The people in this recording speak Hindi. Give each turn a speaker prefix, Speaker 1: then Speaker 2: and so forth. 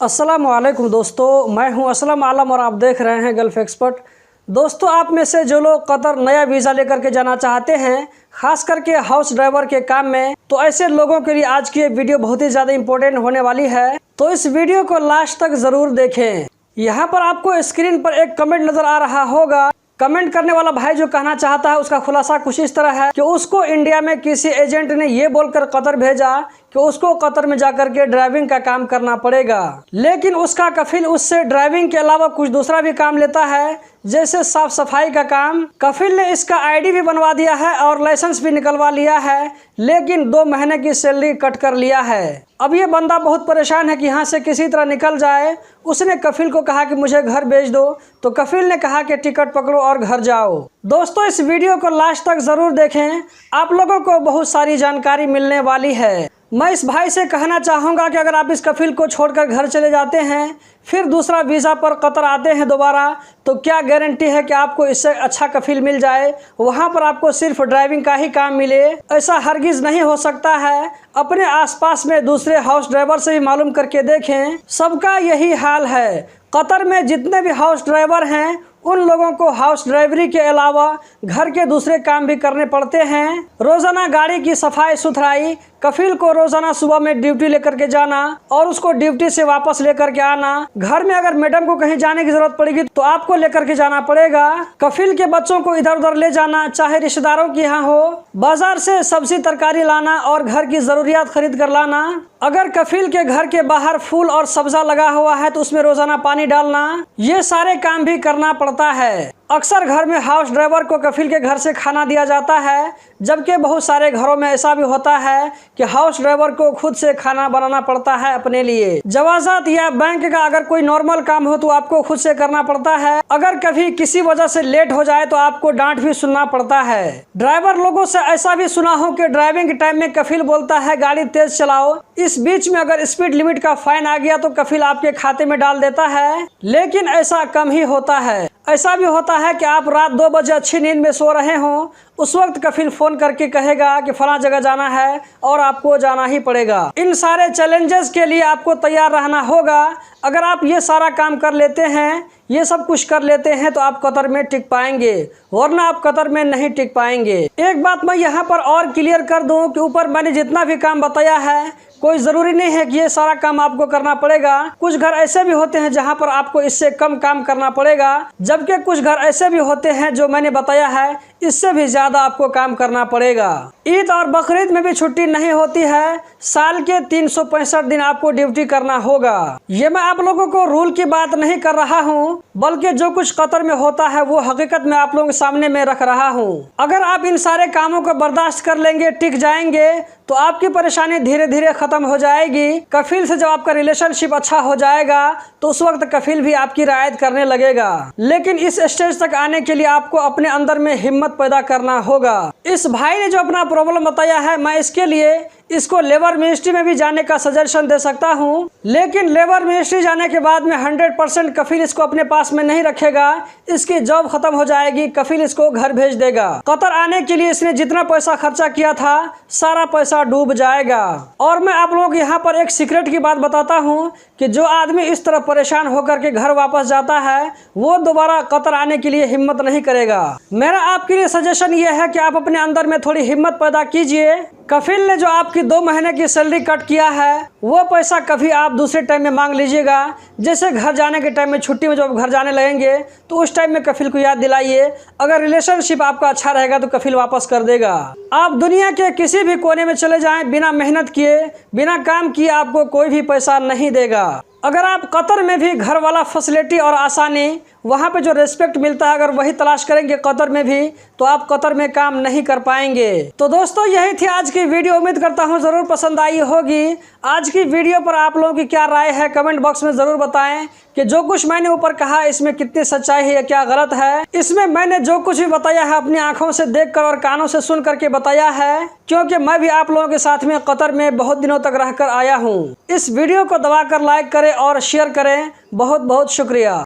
Speaker 1: अस्सलाम वालेकुम दोस्तों, मैं हूं असलम आलम और आप देख रहे हैं गल्फ़ एक्सपर्ट। दोस्तों, आप में से जो लोग कतर नया वीज़ा लेकर के जाना चाहते हैं, ख़ास करके हाउस ड्राइवर के काम में, तो ऐसे लोगों के लिए आज की ये वीडियो बहुत ही ज़्यादा इम्पोर्टेंट होने वाली है। तो इस वीडियो को लास्ट तक ज़रूर देखें। यहाँ पर आपको स्क्रीन पर एक कमेंट नज़र आ रहा होगा। कमेंट करने वाला भाई जो कहना चाहता है उसका खुलासा कुछ इस तरह है कि उसको इंडिया में किसी एजेंट ने ये बोलकर कतर भेजा कि उसको कतर में जाकर के ड्राइविंग का काम करना पड़ेगा, लेकिन उसका कफिल उससे ड्राइविंग के अलावा कुछ दूसरा भी काम लेता है, जैसे साफ सफाई का काम। कफिल ने इसका आईडी भी बनवा दिया है और लाइसेंस भी निकलवा लिया है, लेकिन 2 महीने की सैलरी कट कर लिया है। अब ये बंदा बहुत परेशान है कि यहाँ से किसी तरह निकल जाए। उसने कफिल को कहा कि मुझे घर भेज दो, तो कफिल ने कहा कि टिकट पकड़ो और घर जाओ। दोस्तों, इस वीडियो को लास्ट तक ज़रूर देखें, आप लोगों को बहुत सारी जानकारी मिलने वाली है। मैं इस भाई से कहना चाहूँगा कि अगर आप इस कफिल को छोड़कर घर चले जाते हैं, फिर दूसरा वीज़ा पर कतर आते हैं दोबारा, तो क्या गारंटी है कि आपको इससे अच्छा कफिल मिल जाए, वहाँ पर आपको सिर्फ ड्राइविंग का ही काम मिले? ऐसा हरगिज़ नहीं हो सकता है। अपने आसपास में दूसरे हाउस ड्राइवर से भी मालूम करके देखें, सबका यही हाल है। कतर में जितने भी हाउस ड्राइवर हैं, उन लोगों को हाउस ड्राइवरी के अलावा घर के दूसरे काम भी करने पड़ते हैं। रोजाना गाड़ी की सफाई सुथराई, कफिल को रोजाना सुबह में ड्यूटी लेकर के जाना और उसको ड्यूटी से वापस लेकर के आना। घर में अगर मैडम को कहीं जाने की जरूरत पड़ेगी तो आपको लेकर के जाना पड़ेगा। कफिल के बच्चों को इधर उधर ले जाना, चाहे रिश्तेदारों के यहाँ हो। बाजार से सब्जी तरकारी लाना और घर की जरूरियात खरीद कर लाना। अगर कफिल के घर के बाहर फूल और सब्जा लगा हुआ है तो उसमें रोजाना पानी डालना, ये सारे काम भी करना पड़ता है। अक्सर घर में हाउस ड्राइवर को कफिल के घर से खाना दिया जाता है, जबकि बहुत सारे घरों में ऐसा भी होता है कि हाउस ड्राइवर को खुद से खाना बनाना पड़ता है अपने लिए। जवाजात या बैंक का अगर कोई नॉर्मल काम हो तो आपको खुद से करना पड़ता है। अगर कभी किसी वजह से लेट हो जाए तो आपको डांट भी सुनना पड़ता है। ड्राइवर लोगों से ऐसा भी सुना हो कि ड्राइविंग के टाइम में कफिल बोलता है गाड़ी तेज चलाओ, इस बीच में अगर स्पीड लिमिट का फाइन आ गया तो कफिल आपके खाते में डाल देता है, लेकिन ऐसा कम ही होता है। ऐसा भी होता है कि आप रात 2 बजे अच्छी नींद में सो रहे हों, उस वक्त कफिल फोन करके कहेगा कि फलां जगह जाना है और आपको जाना ही पड़ेगा। इन सारे चैलेंजेस के लिए आपको तैयार रहना होगा। अगर आप ये सारा काम कर लेते हैं, ये सब कुछ कर लेते हैं, तो आप कतर में टिक पाएंगे, वरना आप कतर में नहीं टिक पाएंगे। एक बात मैं यहाँ पर और क्लियर कर दूं कि ऊपर मैंने जितना भी काम बताया है, कोई ज़रूरी नहीं है कि ये सारा काम आपको करना पड़ेगा। कुछ घर ऐसे भी होते हैं जहाँ पर आपको इससे कम काम करना पड़ेगा, जबकि कुछ घर ऐसे भी होते हैं जो मैंने बताया है इससे भी ज़्यादा आपको काम करना पड़ेगा। ईद और बकरीद में भी छुट्टी नहीं होती है, साल के 365 दिन आपको ड्यूटी करना होगा। ये मैं आप लोगों को रूल की बात नहीं कर रहा हूँ, बल्कि जो कुछ कतर में होता है वो हकीकत में आप लोगों के सामने में रख रहा हूँ। अगर आप इन सारे कामों को बर्दाश्त कर लेंगे, टिक जाएंगे, तो आपकी परेशानी धीरे धीरे खत्म हो जाएगी। कफिल से जब आपका रिलेशनशिप अच्छा हो जाएगा तो उस वक्त कफिल भी आपकी रियायत करने लगेगा। लेकिन इस स्टेज तक आने के लिए आपको अपने अंदर में हिम्मत पैदा करना होगा। इस भाई ने जो अपना प्रॉब्लम बताया है, मैं इसके लिए इसको लेबर मिनिस्ट्री में भी जाने का सजेशन दे सकता हूं, लेकिन लेबर मिनिस्ट्री जाने के बाद में 100% कफिल इसको अपने पास में नहीं रखेगा। इसकी जॉब खत्म हो जाएगी, कफिल इसको घर भेज देगा। कतर आने के लिए इसने जितना पैसा खर्चा किया था, सारा पैसा डूब जाएगा। और मैं आप लोगों को यहाँ पर एक सीक्रेट की बात बताता हूँ कि जो आदमी इस तरह परेशान होकर के घर वापस जाता है, वो दोबारा कतर आने के लिए हिम्मत नहीं करेगा। मेरा आपके लिए सजेशन ये है कि आप अपने अंदर में थोड़ी हिम्मत पैदा कीजिए। कफिल ने जो आपकी 2 महीने की सैलरी कट किया है, वो पैसा कभी आप दूसरे टाइम में मांग लीजिएगा। जैसे घर जाने के टाइम में, छुट्टी में जब घर जाने लगेंगे तो उस टाइम में कफिल को याद दिलाइए। अगर रिलेशनशिप आपका अच्छा रहेगा तो कफिल वापस कर देगा। आप दुनिया के किसी भी कोने में चले जाएं, बिना मेहनत किए, बिना काम किए आपको कोई भी पैसा नहीं देगा। अगर आप कतर में भी घर वाला फैसिलिटी और आसानी, वहाँ पे जो रिस्पेक्ट मिलता है, अगर वही तलाश करेंगे कतर में भी, तो आप कतर में काम नहीं कर पाएंगे। तो दोस्तों, यही थी आज की वीडियो। उम्मीद करता हूँ ज़रूर पसंद आई होगी। आज की वीडियो पर आप लोगों की क्या राय है, कमेंट बॉक्स में ज़रूर बताएं कि जो कुछ मैंने ऊपर कहा इसमें कितनी सच्चाई है या क्या गलत है। इसमें मैंने जो कुछ भी बताया है अपनी आंखों से देखकर और कानों से सुन करके बताया है, क्योंकि मैं भी आप लोगों के साथ में कतर में बहुत दिनों तक रहकर आया हूँ। इस वीडियो को दबाकर लाइक करें और शेयर करें। बहुत बहुत शुक्रिया।